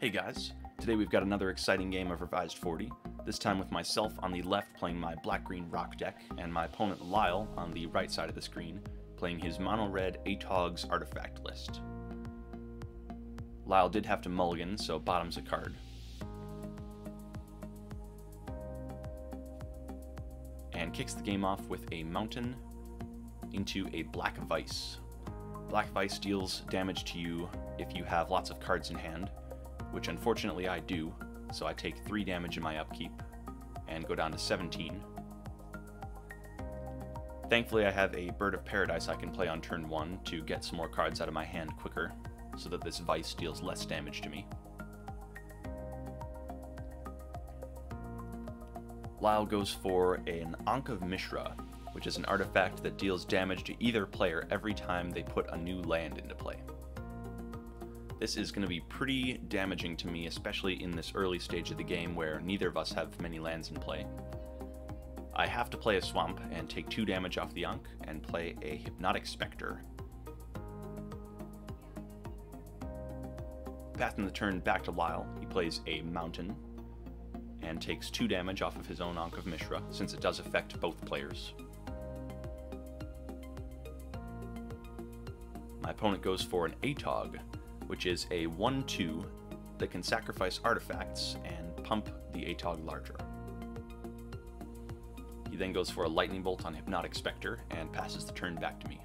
Hey guys, today we've got another exciting game of Revised 40, this time with myself on the left playing my black-green rock deck, and my opponent Lyle on the right side of the screen, playing his mono-red Atog's artifact list. Lyle did have to mulligan, so bottom's a card. And kicks the game off with a mountain into a black vice. Black vice deals damage to you if you have lots of cards in hand, which unfortunately I do, so I take 3 damage in my upkeep, and go down to 17. Thankfully I have a Bird of Paradise I can play on turn 1 to get some more cards out of my hand quicker, so that this Vice deals less damage to me. Lyle goes for an Ankh of Mishra, which is an artifact that deals damage to either player every time they put a new land into play. This is going to be pretty damaging to me, especially in this early stage of the game where neither of us have many lands in play. I have to play a swamp and take 2 damage off the Ankh and play a Hypnotic Spectre. Passing the turn back to Lyle, he plays a mountain and takes 2 damage off of his own Ankh of Mishra, since it does affect both players. My opponent goes for an Atog, which is a 1/2 that can sacrifice artifacts and pump the Atog larger. He then goes for a Lightning Bolt on Hypnotic Spectre and passes the turn back to me.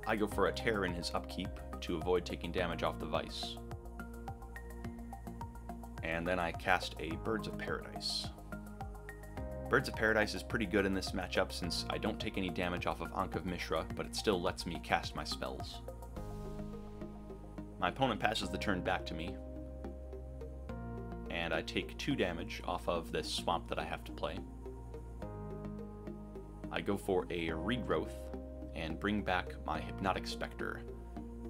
I go for a Terror in his upkeep to avoid taking damage off the Vice. And then I cast a Birds of Paradise. Birds of Paradise is pretty good in this matchup since I don't take any damage off of Ankh of Mishra, but it still lets me cast my spells. My opponent passes the turn back to me, and I take 2 damage off of this swamp that I have to play. I go for a Regrowth and bring back my Hypnotic Spectre,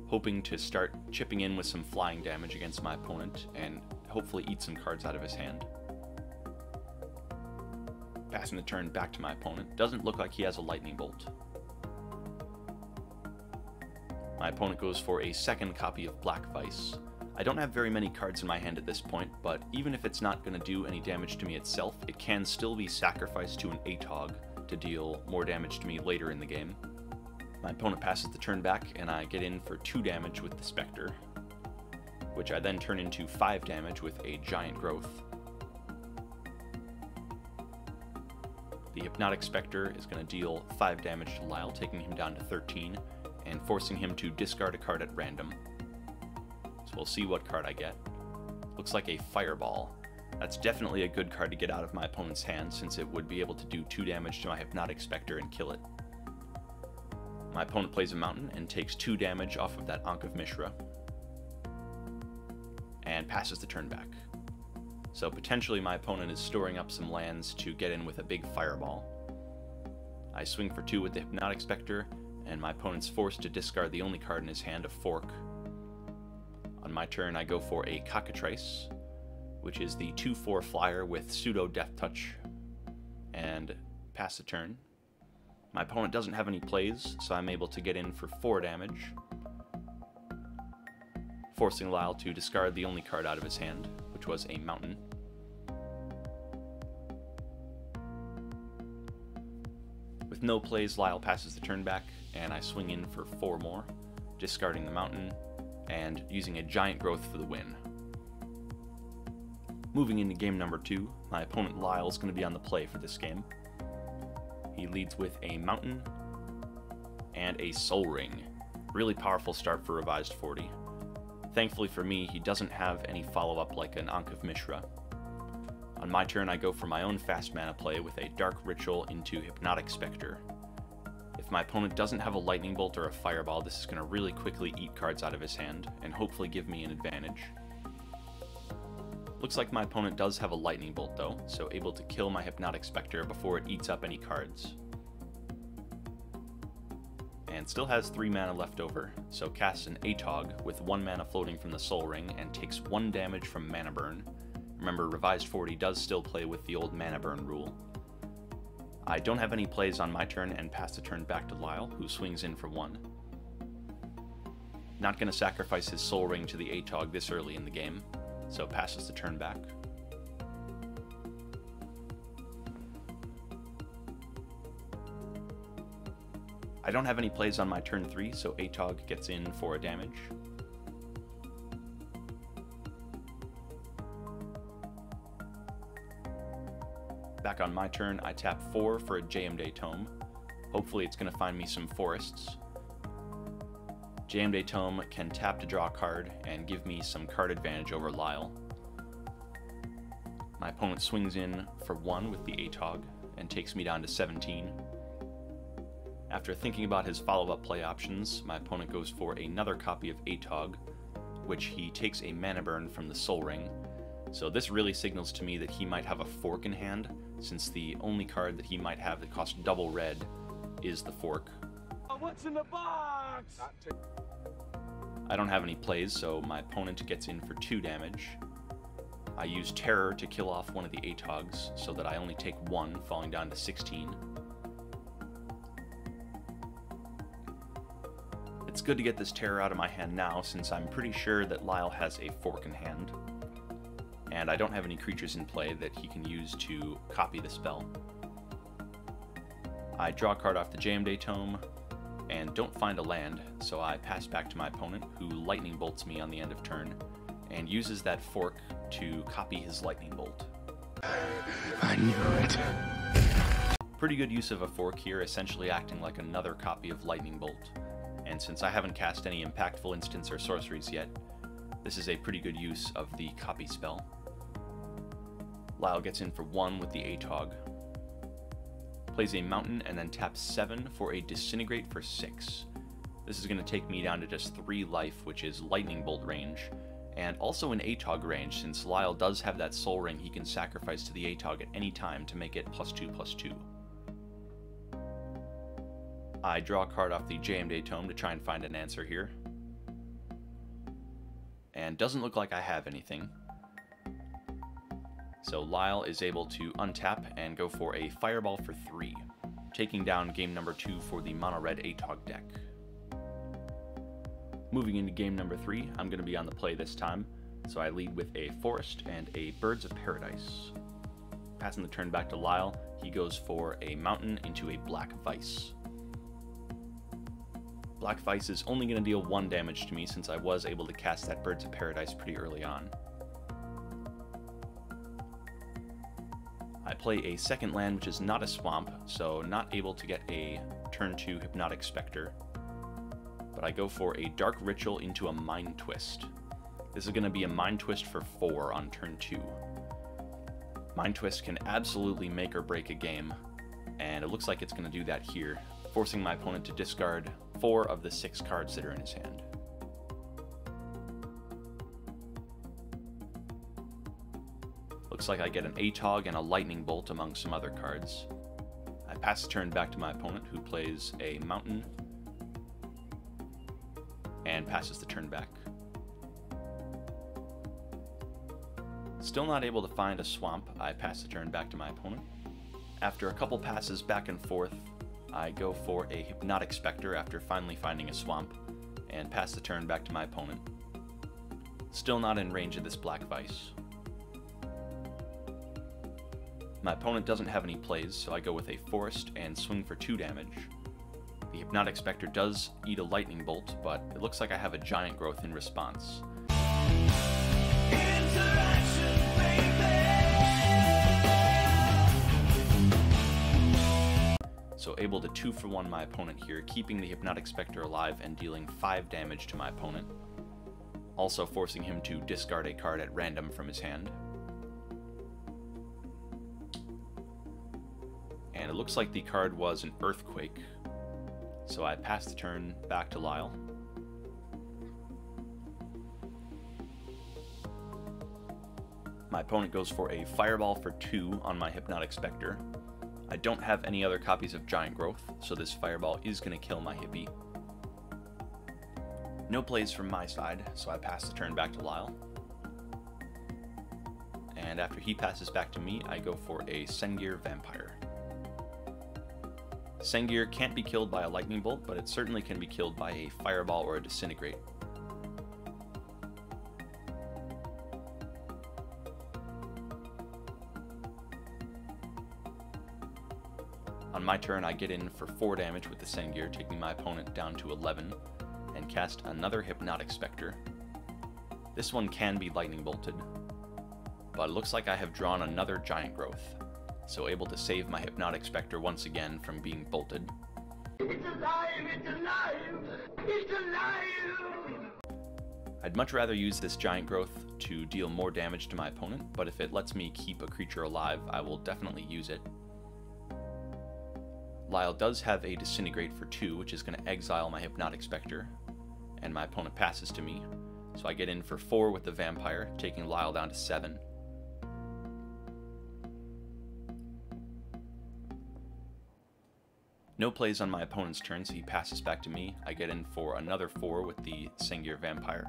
hoping to start chipping in with some flying damage against my opponent and hopefully eat some cards out of his hand. Passing the turn back to my opponent, doesn't look like he has a Lightning Bolt. My opponent goes for a second copy of Black Vice. I don't have very many cards in my hand at this point, but even if it's not going to do any damage to me itself, it can still be sacrificed to an Atog to deal more damage to me later in the game. My opponent passes the turn back, and I get in for 2 damage with the Spectre, which I then turn into 5 damage with a Giant Growth. The Hypnotic Spectre is going to deal 5 damage to Lyle, taking him down to 13, and forcing him to discard a card at random. So we'll see what card I get. Looks like a Fireball. That's definitely a good card to get out of my opponent's hand, since it would be able to do 2 damage to my Hypnotic Spectre and kill it. My opponent plays a Mountain and takes 2 damage off of that Ankh of Mishra, and passes the turn back. So potentially my opponent is storing up some lands to get in with a big Fireball. I swing for 2 with the Hypnotic Spectre, and my opponent's forced to discard the only card in his hand, a Fork. On my turn, I go for a Cockatrice, which is the 2/4 flyer with pseudo Death Touch, and pass the turn. My opponent doesn't have any plays, so I'm able to get in for 4 damage, forcing Lyle to discard the only card out of his hand, which was a Mountain. With no plays, Lyle passes the turn back, and I swing in for 4 more, discarding the Mountain, and using a Giant Growth for the win. Moving into game number 2, my opponent Lyle is going to be on the play for this game. He leads with a Mountain and a Soul Ring. Really powerful start for Revised 40. Thankfully for me, he doesn't have any follow-up like an Ankh of Mishra. On my turn, I go for my own fast mana play with a Dark Ritual into Hypnotic Spectre. If my opponent doesn't have a Lightning Bolt or a Fireball, this is going to really quickly eat cards out of his hand, and hopefully give me an advantage. Looks like my opponent does have a Lightning Bolt though, so able to kill my Hypnotic Spectre before it eats up any cards. And still has 3 mana left over, so casts an Atog with 1 mana floating from the Soul Ring and takes 1 damage from Mana Burn. Remember, Revised 40 does still play with the old Mana Burn rule. I don't have any plays on my turn and pass the turn back to Lyle, who swings in for 1. Not going to sacrifice his Soul Ring to the Atog this early in the game. so passes the turn back. I don't have any plays on my turn 3, so Atog gets in for a damage. Back on my turn, I tap 4 for a Jayemdae Tome. Hopefully it's going to find me some forests. Jayemdae Tome can tap to draw a card and give me some card advantage over Lyle. My opponent swings in for 1 with the Atog and takes me down to 17. After thinking about his follow-up play options, my opponent goes for another copy of Atog, which he takes a mana burn from the Sol Ring. So this really signals to me that he might have a fork in hand, since the only card that he might have that costs double red is the fork. What's in the box? I don't have any plays, so my opponent gets in for 2 damage. I use Terror to kill off one of the Atogs, so that I only take 1, falling down to 16. It's good to get this Terror out of my hand now, since I'm pretty sure that Lyle has a fork in hand, and I don't have any creatures in play that he can use to copy the spell. I draw a card off the Jayemdae Tome, and don't find a land, so I pass back to my opponent, who lightning bolts me on the end of turn, and uses that fork to copy his lightning bolt. I knew it. Pretty good use of a fork here, essentially acting like another copy of lightning bolt. And since I haven't cast any impactful instants or sorceries yet, this is a pretty good use of the copy spell. Lyle gets in for 1 with the Atog, plays a mountain, and then taps 7 for a Disintegrate for 6. This is going to take me down to just 3 life, which is lightning bolt range, and also an Atog range, since Lyle does have that Sol Ring he can sacrifice to the Atog at any time to make it +2/+2. I draw a card off the Jayemdae Tome to try and find an answer here. And doesn't look like I have anything. So Lyle is able to untap and go for a Fireball for 3, taking down game number 2 for the mono-red Atog deck. Moving into game number 3, I'm going to be on the play this time, so I lead with a Forest and a Birds of Paradise. Passing the turn back to Lyle, he goes for a Mountain into a Black Vice. Black Vice is only going to deal 1 damage to me, since I was able to cast that Birds of Paradise pretty early on. I play a second land, which is not a swamp, so not able to get a turn 2 Hypnotic Spectre. But I go for a Dark Ritual into a Mind Twist. This is going to be a Mind Twist for 4 on turn 2. Mind Twist can absolutely make or break a game, and it looks like it's going to do that here, forcing my opponent to discard 4 of the 6 cards that are in his hand. Looks like I get an Atog and a Lightning Bolt among some other cards. I pass the turn back to my opponent, who plays a Mountain and passes the turn back. Still not able to find a swamp, I pass the turn back to my opponent. After a couple passes back and forth, I go for a Hypnotic Spectre after finally finding a swamp, and pass the turn back to my opponent. Still not in range of this Black Vice. My opponent doesn't have any plays, so I go with a Forest and swing for 2 damage. The Hypnotic Spectre does eat a Lightning Bolt, but it looks like I have a Giant Growth in response. So able to 2-for-1 my opponent here, keeping the Hypnotic Spectre alive and dealing 5 damage to my opponent. Also forcing him to discard a card at random from his hand. And it looks like the card was an Earthquake, so I pass the turn back to Lyle. My opponent goes for a Fireball for 2 on my Hypnotic Spectre. I don't have any other copies of Giant Growth, so this Fireball is going to kill my Hippie. No plays from my side, so I pass the turn back to Lyle. And after he passes back to me, I go for a Sengir Vampire. Sengir can't be killed by a Lightning Bolt, but it certainly can be killed by a Fireball or a Disintegrate. my turn, I get in for 4 damage with the Sengir, taking my opponent down to 11, and cast another Hypnotic Spectre. This one can be lightning bolted, but it looks like I have drawn another Giant Growth, so able to save my Hypnotic Spectre once again from being bolted. It's alive! It's alive! It's alive! I'd much rather use this Giant Growth to deal more damage to my opponent, but if it lets me keep a creature alive, I will definitely use it. Lyle does have a Disintegrate for 2, which is going to exile my Hypnotic Spectre, and my opponent passes to me, so I get in for 4 with the Vampire, taking Lyle down to 7. No plays on my opponent's turn, so he passes back to me. I get in for another 4 with the Sengir Vampire.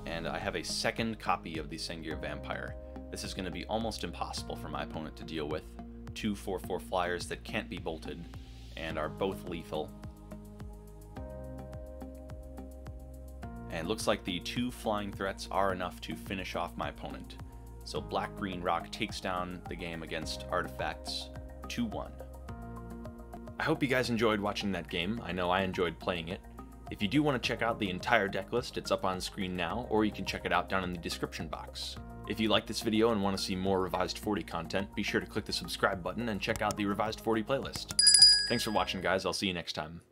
And I have a second copy of the Sengir Vampire. This is going to be almost impossible for my opponent to deal with. 2 4/4 flyers that can't be bolted, and are both lethal. And looks like the 2 flying threats are enough to finish off my opponent. So Black-Green Rock takes down the game against Artifacts 2-1. I hope you guys enjoyed watching that game. I know I enjoyed playing it. If you do want to check out the entire deck list, it's up on screen now, or you can check it out down in the description box. If you like this video and want to see more Revised 40 content, be sure to click the subscribe button and check out the Revised 40 playlist. Thanks for watching, guys. I'll see you next time.